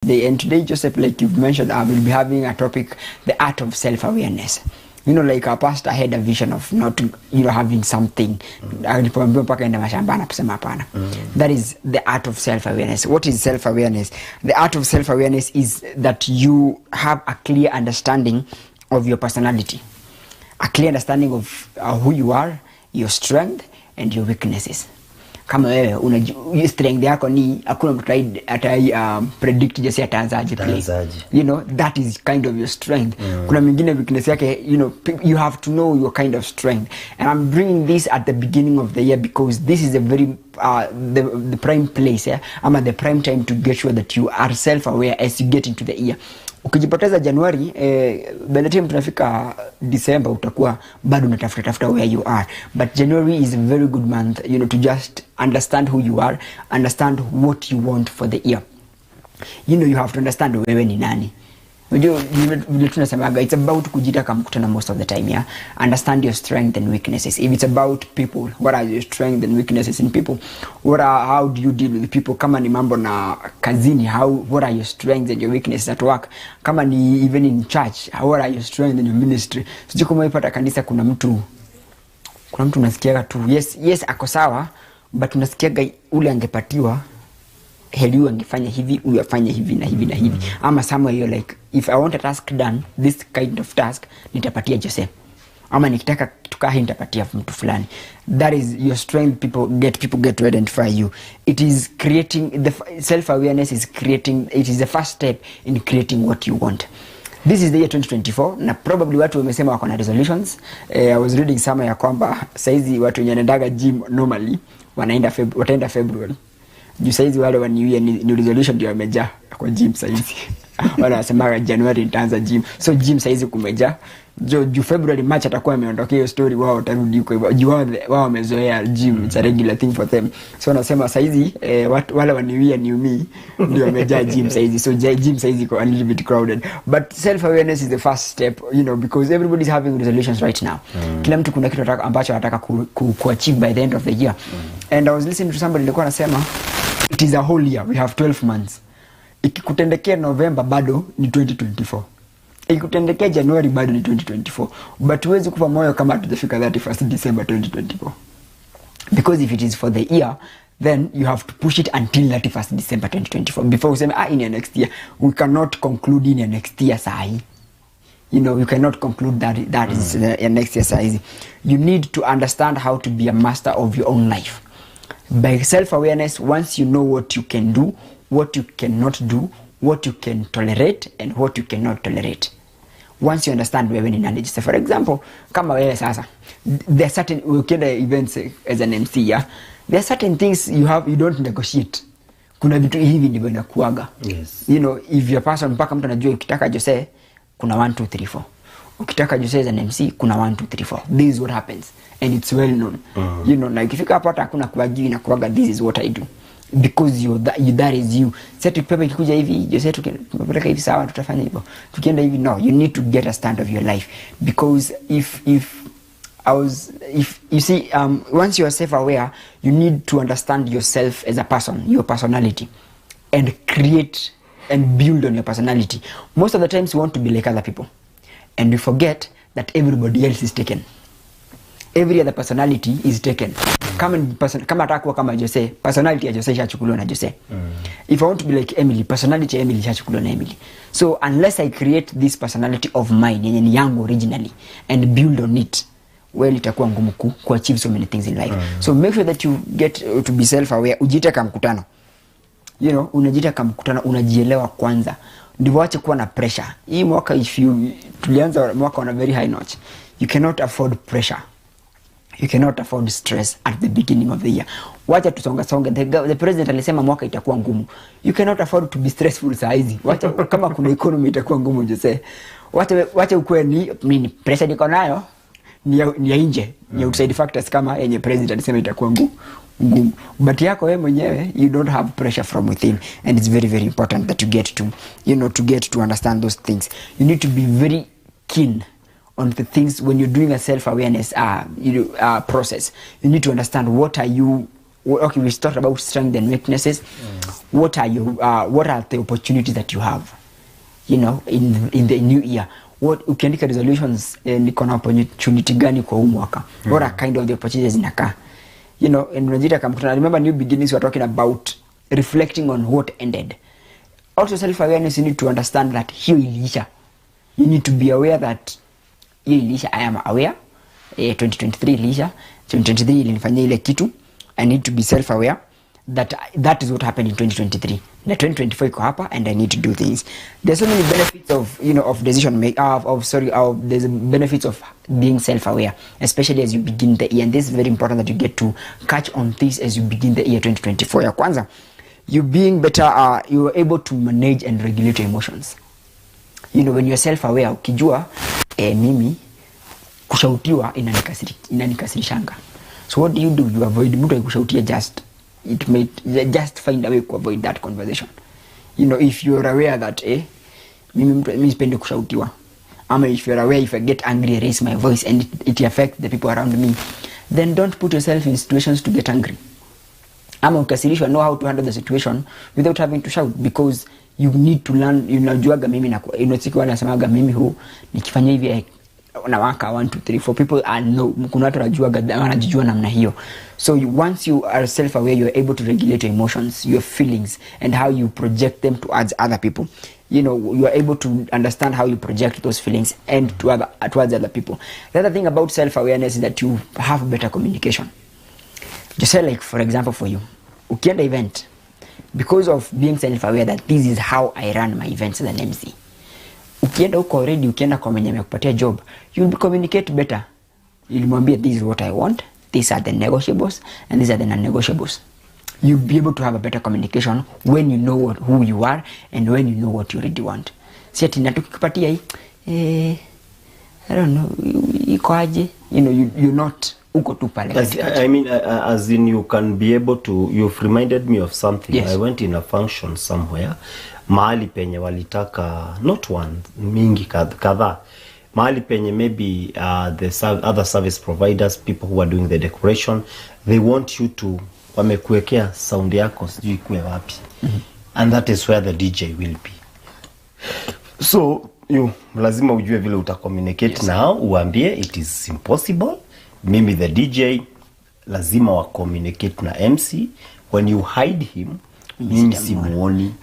And today, Joseph, like you've mentioned, I will be having a topic, the art of self-awareness. You know, like our pastor had a vision of not, having something. That is the art of self-awareness. What is self-awareness? The art of self-awareness is that you have a clear understanding of your personality, a clear understanding of who you are, your strength, and your weaknesses. Kama wewe strength yako ni hakuna mtu atai predict jinsi ataanzaje play. You know, that is kind of your strength. Kuna mwingine weakness yake, you have to know your kind of strength. And I'm bringing this at the beginning of the year because this is a very the prime place, ama the prime time to get sure that you are self-aware as you get into the year. Ukijipoteza Januari, by the time tunafika December utakuwa bado unatafuta where you are. But January is a very good month, to just understand who you are, understand what you want for the year. You have to understand wewe ni nani. It's about kujitaka mkutana most of the time, yeah. Understand your strengths and weaknesses. If it's about people, what are your strengths and weaknesses in people? How do you deal with people? Kama ni mambo na kazini, what are your strengths and your weaknesses at work? Kama ni even in church, what are your strengths and your ministry? Sijui kama ipata kanisa kuna mtu unasikiaga tu, yes ako sawa, but unasikiaga ule angepatiwa heli angefanya hivi, uyafanya hivi na hivi na hivi. Ama somewhere you're like, if I want a task done, this kind of task, nitapatia Jose. Ama nikitaka tukahi nitapatia mtu fulani. That is your strength. People get to identify you. It is creating, the self-awareness is creating, it is the first step in creating what you want. This is the year 2024 na probably watu wamesema wako na resolutions. I was reading somewhere ya kwamba saizi watu wenye wanaendaga gym normally wataenda February. Juu saizi wale wa new year ni resolution ndio wamejaa kwa gym saizi. Wale wasemaga January nitaanza gym. So gym saizi kumejaa. Juu February March atakuwa ameondokea hiyo story, wao watarudi huko hivyo. Juu wao wamezoea gym, it's a regular thing for them. So nasema saizi wale wa new year new me ndio wamejaa gym saizi. So gym saizi iko a little bit crowded. But self awareness is the first step, because everybody is having resolutions right now. Kila mtu kuna kitu ambacho anataka kuachieve by the end of the year. And I was listening to somebody alikuwa anasema it is a whole year, we have 12 months. Ikikutendekea November bado ni 2024. Ikikutendekea January bado ni 2024. But huwezi kufa moyo kama hatujafika 31st December 2024. Because if it is for the year, then you have to push it until 31st December 2024. Before we say, in your next year, we cannot conclude in your next year sahi. You cannot conclude that is your next year sahi. You need to understand how to be a master of your own life. By self-awareness, once you know what you can do, what you cannot do, what you can tolerate, and what you cannot tolerate. Once you understand wewe ni nani. So for example, kama wewe sasa, there are certain ukienda events as an MC, yeah, there are certain things you don't negotiate. Kuna vitu hivi ndivyo inakuaga. Yes. If your person mpaka mtu anajua ukitaka Jose kuna 1 2 3 4. Ukitaka Jose as an MC kuna 1 2 3 4. This is what happens and it's well known. Na ikifika hapo hata hakuna kuagiwa na kuaga, this is what I do. Because that is you. Sasa pepe ikikuja hivi, Jose tunapeleka hivi sawa, tutafanya hivyo. Tukienda hivi, no, you need to get a stand of your life. Because if you see, once you are self-aware, you need to understand yourself as a person, your personality, and create and build on your personality. Most of the times you want to be like other people, and you forget that everybody else is taken. Every other personality is taken. Kama atakuwa kama Jose, personality ya Jose ishachukuliwa na Jose. If I want to be like Emily, personality ya Emily ishachukuliwa na Emily. So unless I create this personality of mine yenye ni yangu originally and build on it, well, itakuwa ngumu ku achieve so many things in life. So make sure that you get to be self-aware. Ujiite kama mkutano. Unajiita kama mkutano, unajielewa kwanza. Ndivyo acha kuwa na pressure. Hii mwaka tulianza mwaka on a very high notch. You cannot afford pressure. You cannot afford stress at the beginning of the year. Wacha tusonga. The president alisema mwaka itakuwa ngumu. You cannot afford to be stressful saa hizi. Wacha kama kuna economy itakuwa ngumu Jose. Wacha ukue ni pressure niko nayo ni ya nje. Ni outside factors kama yenye president alisema itakuwa ngumu. But yako wewe mwenyewe, you don't have pressure from within, and it's very very important that you get to understand those things. You need to be very keen on the things when you're doing a self-awareness process. You need to understand what are you okay, we talked about strength and weaknesses. What are the opportunities that you have, you know, in the new year? What ukiandika resolutions, niko na opportunity gani kwa huu mwaka? What are kind of the opportunities inakaa? You know, in Nigeria, I remember new beginnings, we are talking about reflecting on what ended. Also self-awareness, you need to understand that hiyo ilisha. You need to be aware that hiyo ilisha. I am aware 2023 ilisha, 2023 ilinifanyia ile kitu. I need to be self-aware that is what happened in 2023. The 2024 iko hapa and I need to do things. There's so many benefits of, you know, of decision make there's benefits of being self-aware, especially as you begin the year. And this is very important that you get to catch on this as you begin the year 2024. Ya kwanza, you being better, you are able to manage and regulate your emotions. You know, when you're self-aware, ukijua mimi kushautiwa inanikasirishanga. So what do? You avoid mtu akushautia just find a way to avoid that conversation. You know, if you're aware that mimi sipendi kushautiwa, ama if you're aware if I get angry I raise my voice and it affects the people around me, then don't put yourself in situations to get angry. Ama ukasirishwa, know how to handle the situation without having to shout, because you need to learn. Unajuaga mimi na siku wanasemaga mimi huu nikifanya hivi na waka 1 2 3 4 people know, kuna watu wanajijua namna hiyo. So once you are self-aware, you are able to regulate your emotions, your feelings, and how you project them towards other people. You know, you are able to understand how you project those feelings and towards other people. The other thing about self-awareness is that you have better communication. Just say, like, for example, for you, ukienda event, because of being self-aware that this is how I run my events as an MC, ukienda huko already, ukienda kwa mwenye amekupatia job, you'll communicate better. You'll mwambia, this is what I want, these are the negotiables, and these are the non-negotiables. You'll be able to have a better communication when you know who you are and when you know what you really want. Si ati natukipatia I don't know, iko aje, you know, you're not uko tu pale. I mean, as in you can be able to, you've reminded me of something. Yes. I went in a function somewhere, mahali penye walitaka, not one, mingi kadhaa, mahali penye maybe the other service providers, people who are doing the decoration, they want you to, wamekuwekea sound yako sijui kuwe wapi. And that is where the DJ will be. So you lazima ujue vile utacommunicate. Yes. Now uambie it is impossible. Mimi the DJ lazima wa communicate na MC. When you hide him, mimi simuoni.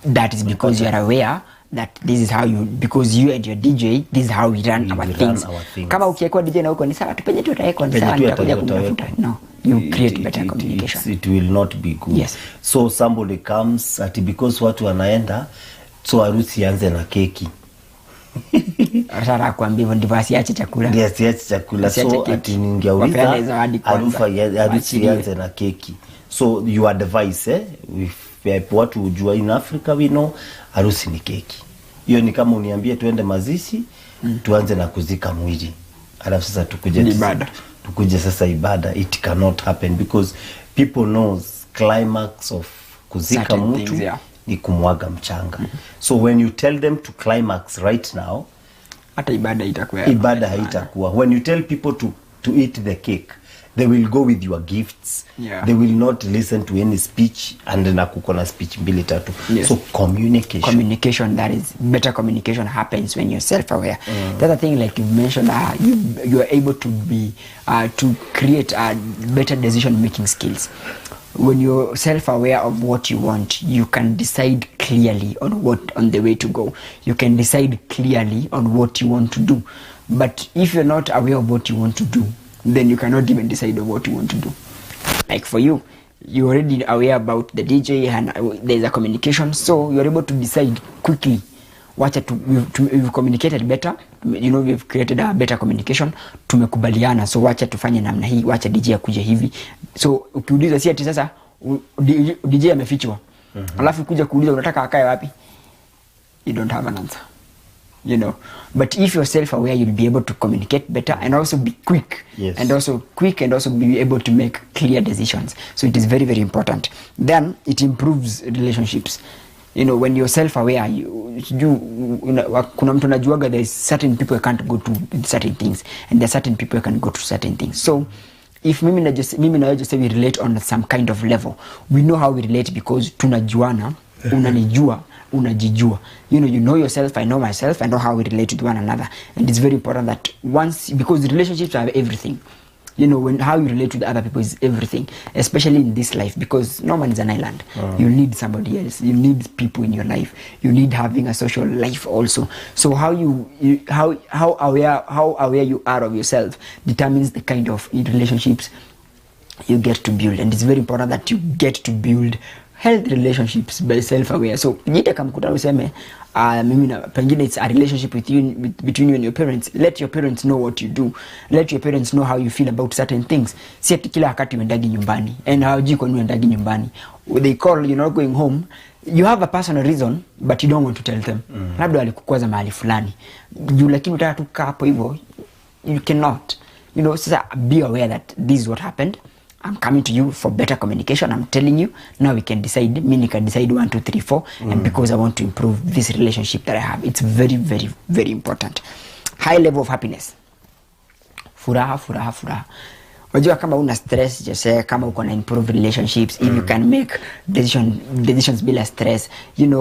That is because you are aware that this is how you, because you and your DJ, this is how we run our things. Kama ukiekwa DJ na huko ni sawa, tupenye tu utaekwa ni sawa, nitakuja kumtafuta. No, you create better communication. It will not be good. Yes. So somebody comes at because watu wanaenda, so harusi ianze na keki. Sasa kuambia ndivyo asiache chakula. Yes, asiache chakula. So ati ningeuliza harusi ianze na keki. So you advise if watu ujua in Africa we know harusi ni keki. Hiyo ni kama uniambie tuende mazishi, tuanze na kuzika mwili. Alafu sasa tukuje sasa ibada. It cannot happen because people knows climax of kuzika mtu ni kumwaga mchanga. So when you tell them to climax right now, hata ibada haitakuwa. When you tell people to eat the cake, they will go with your gifts. Yeah. They will not listen to any speech, and na kukona speech mbili tatu. Yes. So communication, that is better communication happens when you're self-aware. The other thing, like you mentioned, you are able to be to create better decision making skills. When you're self-aware of what you want, you can decide clearly on the way to go. You can decide clearly on what you want to do. But if you're not aware of what you want to do, then you cannot even decide on what you want to do. Like for you, you're already aware about the DJ and there's a communication, so you're able to decide quickly. We've communicated better, you know, we've created a better communication, tumekubaliana, so wacha tufanye namna hii, wacha DJ akuje hivi. So ukiuliza si ati sasa DJ amefichwa, alafu kuja kuuliza unataka akae wapi, you don't have an answer, you know. But if you're self-aware, you'll be able to communicate better and also be quick. Yes. And also be able to make clear decisions. So it is very, very important. Then it improves relationships. You know, when you're self-aware, kuna mtu najuaga there's certain people you can't go to certain things, and there's certain people you can go to certain things. So if mimi na just say we relate on some kind of level, we know how we relate because tunajuana, unanijua, unajijua. You know yourself, I know myself, I know how we relate to one another. And it's very important that once, because relationships are everything. When how you relate with other people is everything, especially in this life, because no man is an island. You need somebody else. You need people in your life. You need having a social life also. So how aware you are of yourself determines the kind of relationships you get to build, and it's very important that you get to build healthy relationships by self-aware. So jite kamkuta useme pengine it's a relationship between you and your parents. Let your parents know what you do. Let your parents know how you feel about certain things. Si ati kila wakati uendagi nyumbani, and hawajui kwa nini uendagi nyumbani. They call, you're not going home. You have a personal reason, but you don't want to tell them. Labda walikukwaza mahali fulani, lakini utaka tu kaa hapo hivyo, you cannot. Sasa be aware that this is what happened. I'm coming to you for better communication. I'm telling you, now we can decide. Me can decide 1, 2, 3, 4. And because I want to improve this relationship that I have. It's very, very, very important. High level of happiness. Furaha. Wajua kama una stress, just say, kama uko na improve relationships, if you can make decisions bila stress,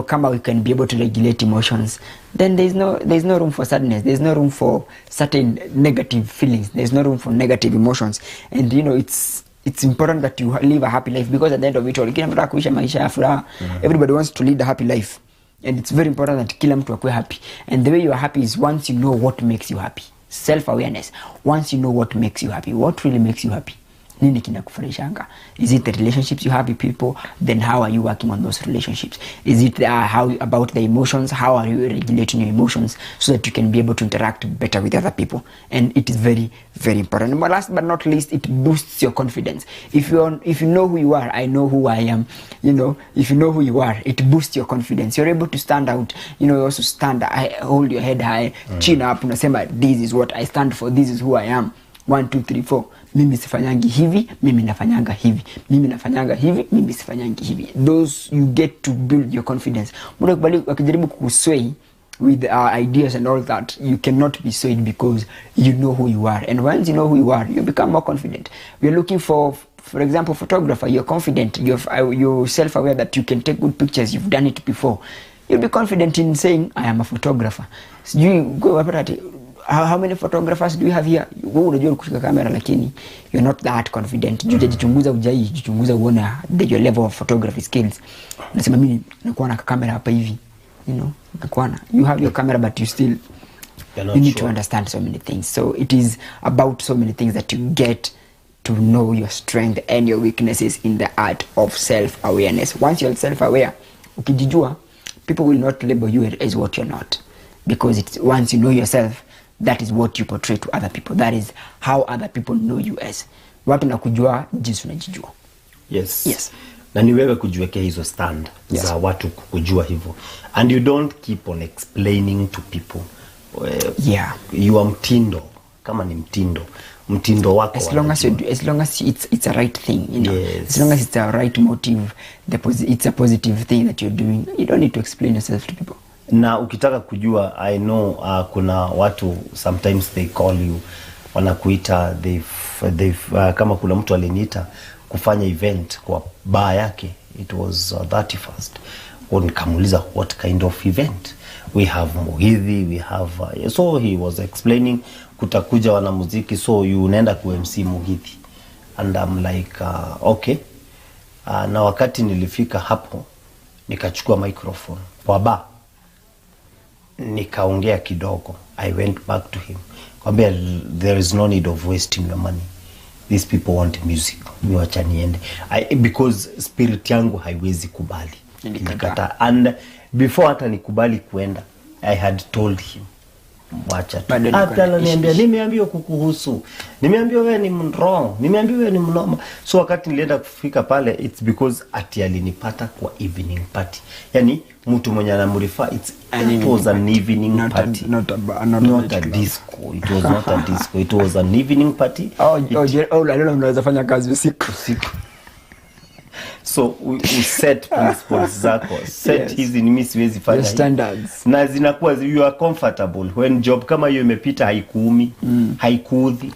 kama we can be able to regulate emotions, then there's no room for sadness. There's no room for certain negative feelings. There's no room for negative emotions. And it's important that you live a happy life, because at the end of it all, kila mtu akuisha maisha ya furaha. Everybody wants to lead a happy life, and it's very important that kila mtu akue happy. And the way you are happy is once you know what makes you happy. Self-awareness. Once you know what makes you happy, what really makes you happy, nini kinakufurahishanga? Is it the relationships you have with people? Then how are you working on those relationships? Is it how about the emotions? How are you regulating your emotions so that you can be able to interact better with other people? And it is very, very important. But last but not least, it boosts your confidence. If you know who you are, I know who I am. If you know who you are, it boosts your confidence. You're able to stand out. You also stand, hold your head high, chin up, unasema, this is what I stand for, this is who I am. 1, 2, 3, 4. Mimi sifanyangi hivi, mimi nafanyanga hivi. Mimi nafanyanga hivi, mimi sifanyangi hivi. Those, you get to build your confidence. Muda kubali wakijaribu kusway with ideas and all that, you cannot be swayed because you know who you are. And once you know who you are, you become more confident. We are looking for example, photographer. You're confident. You're self-aware that you can take good pictures. You've done it before. You'll be confident in saying, I am a photographer. So you go how many photographers do we have here? Wewe unajua kushika kamera lakini you're not that confident. Jichunguza jichunguza uone your level of photography skills. Unasema mimi nakuwa na kamera hapa hivi. You have your camera, but you need to understand so many things. So it is about so many things that you get to know your strength and your weaknesses in the art of self-awareness. Once you're self-aware, ukijijua, people will not label you as what you're not. Because once you know yourself, that is what you portray to other people. That is how other people know you as. Watu nakujua jinsi unajijua. Yes. Na ni wewe kujiwekea hizo stand za watu kujua hivyo. And you don't keep on explaining to people. You are mtindo. Kama ni mtindo wako. As long as it's a right thing, Yes. As long as it's a right motive, it's a positive thing that you're doing. You don't need to explain yourself to people. Na ukitaka kujua, I know kuna watu sometimes they call you, wanakuita, kama kuna mtu aliniita kufanya event kwa bar yake, it was 31st. Nikamuuliza what kind of event? We have muhidhi, we have so he was explaining kutakuja wanamuziki, so you unaenda ku MC muhidhi. And I'm like okay. Na wakati nilifika hapo nikachukua microphone kwa bar, nikaongea kidogo. I went back to him. Kwambia there is no need of wasting your money. These people want music. Niwacha niende. Because spirit yangu haiwezi kubali. Nikata. And before hata nikubali kuenda, I had told him, wacha tu. Hata nimeambiwa kukuhusu. Nimeambiwa wewe ni wrong. Nimeambiwa wewe ni mnoma. So wakati nilienda kufika pale, it's because ati alinipata kwa evening party. Yani mtu mwenye anamurifa, it was an evening party. Not a disco. It was not a disco. It was an evening party. I don't know unaweza fanya kazi usiku. So we set principles zako. Set hizi ni mimi siwezi fanya standards. Na zinakuwa you are comfortable when job kama hiyo imepita haikuumi, haikuudhi.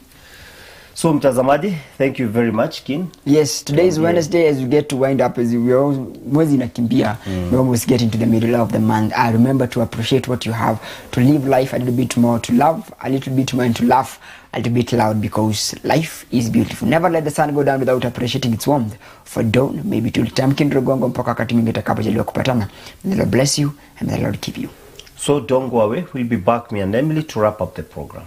So mtazamaji, thank you very much, Kin. Yes, today is Wednesday. As we get to wind up, as we almost inakimbia, we almost get into the middle of the month. I remember to appreciate what you have, to live life a little bit more, to love a little bit more, and to laugh a little bit loud, because life is beautiful. Never let the sun go down without appreciating its warmth. For dawn, maybe to time kin Rugongo mpaka wakati mwingine tutakapojaliwa kupatana. May the Lord bless you and may the Lord keep you. So don't go away. We'll be back, me and Emily, to wrap up the program.